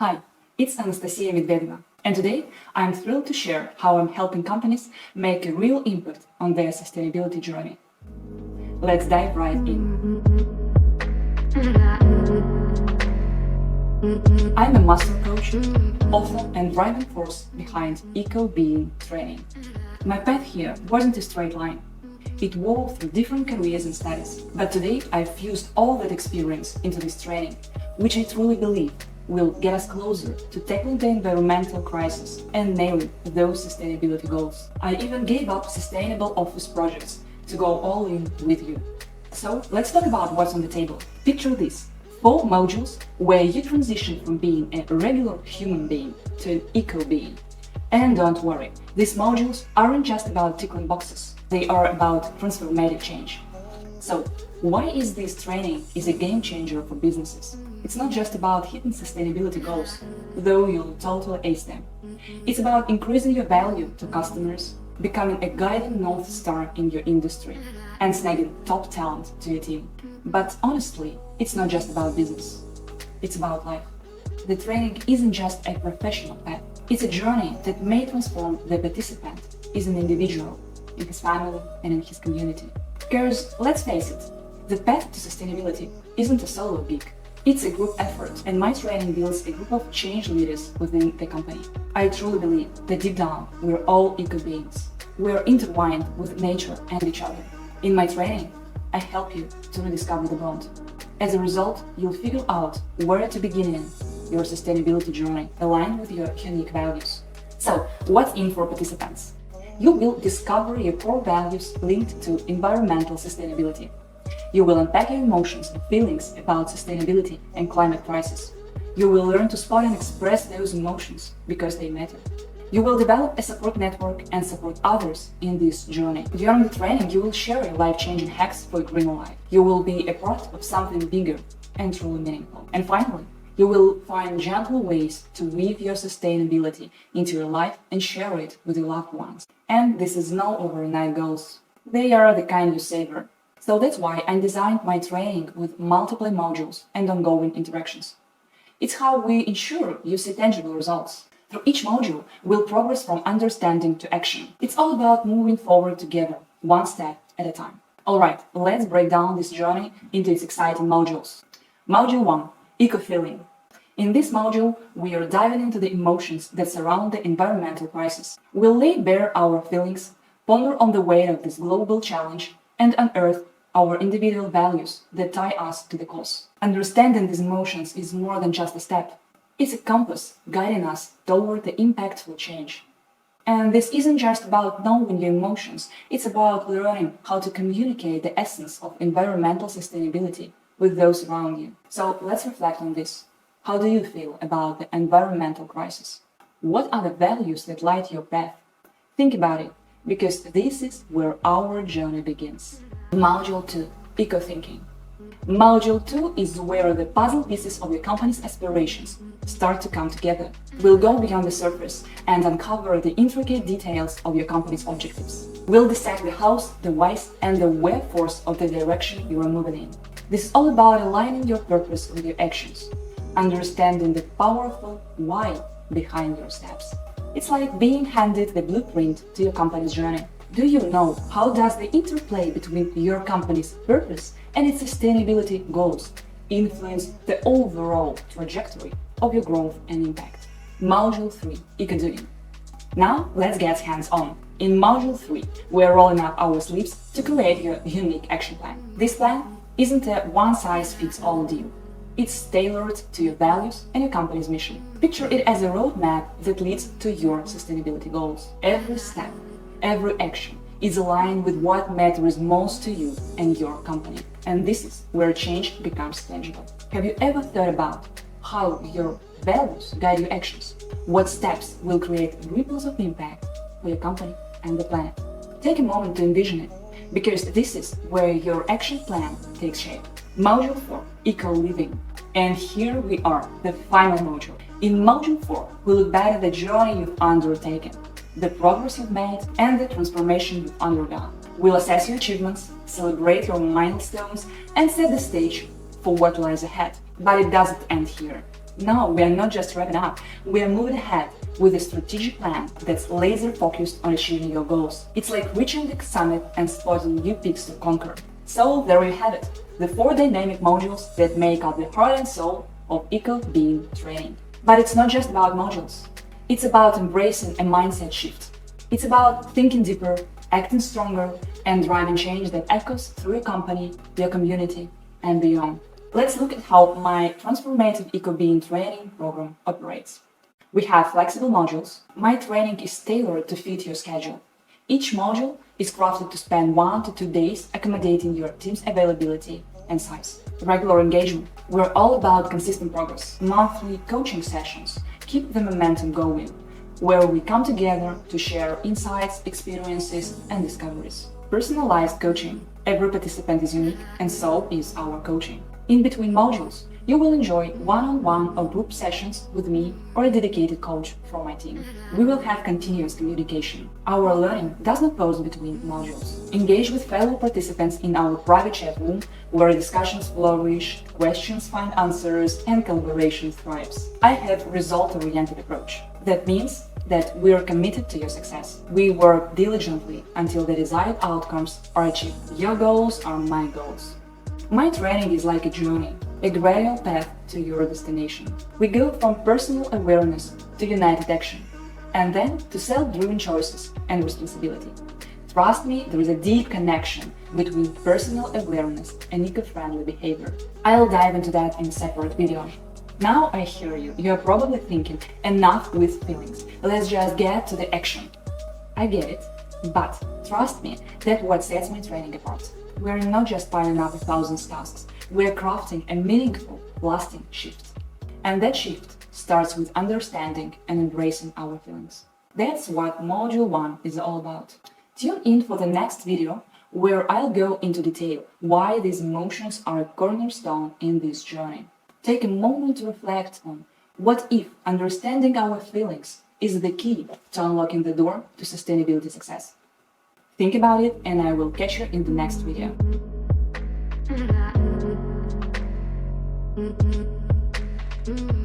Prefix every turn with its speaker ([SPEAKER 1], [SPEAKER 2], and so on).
[SPEAKER 1] Hi, it's Anastasia Medvedeva, and today I'm thrilled to share how I'm helping companies make a real impact on their sustainability journey. Let's dive right in. I'm a master coach, author, and driving force behind Eco-Being training. My path here wasn't a straight line. It wove through different careers and studies, but today I've fused all that experience into this training, which I truly believe will get us closer to tackling the environmental crisis and nailing those sustainability goals. I even gave up sustainable office projects to go all in with you. So let's talk about what's on the table. Picture this: 4 modules where you transition from being a regular human being to an eco-being. And don't worry, these modules aren't just about ticking boxes. They are about transformative change. So, why is this training a game changer for businesses? It's not just about hitting sustainability goals, though you'll totally ace them. It's about increasing your value to customers, becoming a guiding North Star in your industry, and snagging top talent to your team. But honestly, it's not just about business. It's about life. The training isn't just a professional path. It's a journey that may transform the participant as an individual, in his family, and in his community. Because, let's face it, the path to sustainability isn't a solo gig. It's a group effort, and my training builds a group of change leaders within the company. I truly believe that deep down, we're all eco-beings. We're intertwined with nature and each other. In my training, I help you to rediscover the bond. As a result, you'll figure out where to begin in your sustainability journey aligned with your unique values. So, what's in for participants? You will discover your core values linked to environmental sustainability. You will unpack your emotions and feelings about sustainability and climate crisis. You will learn to spot and express those emotions because they matter. You will develop a support network and support others in this journey. During the training, you will share your life-changing hacks for a greener life. You will be a part of something bigger and truly meaningful. And finally, you will find gentle ways to weave your sustainability into your life and share it with your loved ones. And this is no overnight goals. They are the kind you savor. So that's why I designed my training with multiple modules and ongoing interactions. It's how we ensure you see tangible results. Through each module, we'll progress from understanding to action. It's all about moving forward together, one step at a time. Alright, let's break down this journey into its exciting modules. Module 1. Eco-feeling. In this module, we are diving into the emotions that surround the environmental crisis. We'll lay bare our feelings, ponder on the weight of this global challenge, and unearth our individual values that tie us to the cause. Understanding these emotions is more than just a step. It's a compass guiding us toward the impactful change. And this isn't just about knowing your emotions, it's about learning how to communicate the essence of environmental sustainability with those around you. So let's reflect on this. How do you feel about the environmental crisis? What are the values that light your path? Think about it, because this is where our journey begins. Module 2. Eco-thinking. Module 2 is where the puzzle pieces of your company's aspirations start to come together. We'll go beyond the surface and uncover the intricate details of your company's objectives. We'll dissect the hows, the whys, and the wherefores of the direction you are moving in. This is all about aligning your purpose with your actions, understanding the powerful why behind your steps. It's like being handed the blueprint to your company's journey. Do you know how does the interplay between your company's purpose and its sustainability goals influence the overall trajectory of your growth and impact? Module 3. Eco-doing. Now let's get hands-on. In Module 3, we're rolling up our sleeves to create your unique action plan. This plan isn't a one-size-fits-all deal. It's tailored to your values and your company's mission. Picture it as a roadmap that leads to your sustainability goals. Every step, every action is aligned with what matters most to you and your company. And this is where change becomes tangible. Have you ever thought about how your values guide your actions? What steps will create ripples of impact for your company and the planet? Take a moment to envision it, because this is where your action plan takes shape. Module 4. Eco-living. And here we are, the final module. In Module 4, we look back at the journey you've undertaken, the progress you've made, and the transformation you've undergone. We'll assess your achievements, celebrate your milestones, and set the stage for what lies ahead. But it doesn't end here. No, we are not just wrapping up. We are moving ahead with a strategic plan that's laser focused on achieving your goals. It's like reaching the summit and spotting new peaks to conquer. So there you have it, the 4 dynamic modules that make up the heart and soul of Eco-Being training. But it's not just about modules. It's about embracing a mindset shift. It's about thinking deeper, acting stronger, and driving change that echoes through your company, your community, and beyond. Let's look at how my transformative Eco-Being training program operates. We have flexible modules. My training is tailored to fit your schedule. Each module is crafted to span 1 to 2 days, accommodating your team's availability and size. Regular engagement. We're all about consistent progress. Monthly coaching sessions keep the momentum going, where we come together to share insights, experiences, and discoveries. Personalized coaching. Every participant is unique, and so is our coaching. In between modules, you will enjoy one-on-one or group sessions with me or a dedicated coach from my team. We will have continuous communication. Our learning does not pause between modules. Engage with fellow participants in our private chat room, where discussions flourish, questions find answers, and collaboration thrives. I have a result-oriented approach. That means that we are committed to your success. We work diligently until the desired outcomes are achieved. Your goals are my goals. My training is like a journey, a gradual path to your destination. We go from personal awareness to united action, and then to self-driven choices and responsibility. Trust me, there is a deep connection between personal awareness and eco-friendly behavior. I'll dive into that in a separate video. Now I hear you. You're probably thinking, enough with feelings. Let's just get to the action. I get it, but trust me, that's what sets my training apart. We're not just piling up 1,000 tasks, we're crafting a meaningful, lasting shift. And that shift starts with understanding and embracing our feelings. That's what Module 1 is all about. Tune in for the next video, where I'll go into detail why these emotions are a cornerstone in this journey. Take a moment to reflect on what if understanding our feelings is the key to unlocking the door to sustainability success. Think about it, and I will catch you in the next video.
[SPEAKER 2] Mm-hmm.